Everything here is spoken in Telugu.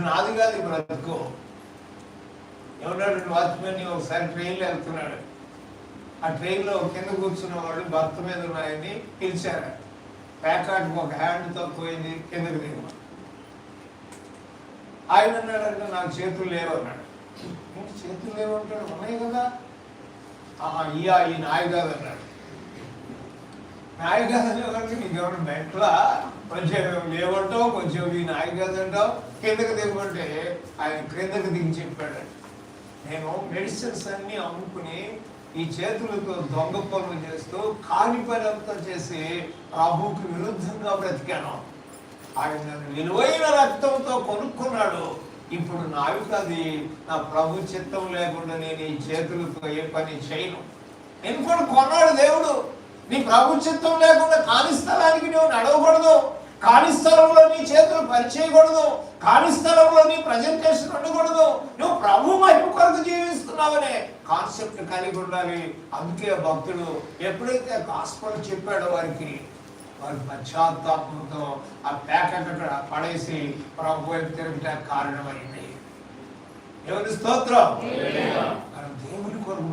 నాది కాదు ఈ బ్రతుకు. ఎవడాడు వాచ్మెన్ ఒకసారి ట్రైన్లో వెళ్తున్నాడు. ఆ ట్రైన్లో కింద కూర్చున్న వాళ్ళు భర్త మీద ఉన్నాయని పిలిచారు. ప్యాకాట్కి ఒక హ్యాండ్తో పోయింది, కిందకి దిగమని. ఆయన అన్నాడంటే నాకు చేతులు లేవు అన్నాడు. చేతులు లేవు అంటాడు, ఉన్నాయి కదా. ఈ నాయ కాదు అన్నాడు. నాయ కాదని ఎవరికి నీకు ఎవరు మెంట్లా, కొంచెం లేవంటావు, కొంచెం ఈ నాయ కాదంటావు, కిందకి దిగమంటే ఆయన కిందకి దిగి చెప్పాడు. నేను మెడిసిన్స్ అన్నీ అమ్ముకుని ఈ చేతులతో దొంగ పనులు చేస్తూ కాని పని అంతా చేసి ప్రభువుకి విరుద్ధంగా బ్రతికాను. ఆయన నన్ను విలువైన రక్తంతో కొనుక్కున్నాడు. ఇప్పుడు నావికది నా ప్రభు చిత్తం లేకుండా నేను ఈ చేతులతో ఏ పని చేయను. నేను కూడా కొన్నాడు దేవుడు. నీ ప్రభు చిత్తం లేకుండా కాని స్థలానికి నువ్వు నడవకూడదు, కాని స్థలంలో నీ చేతులు పరిచేయకూడదు, కాని స్థలంలో నీ ప్రజెంటేషన్ ఉండకూడదు. నువ్వు ప్రభు మహిమ కొరకు జీవిస్తున్నావనే కాన్సెప్ట్ కలిగి ఉండాలి. అందుకే భక్తుడు ఎప్పుడైతే గాస్పెల్ చెప్పాడో వారికి వారి పశ్చాత్తాపంతో ఆ ప్యాకెట్ అక్కడ పడేసి ప్రభు వైపు తిరగటానికి కారణమైంది. దేవుని స్తోత్రం. దేవుని కొరకు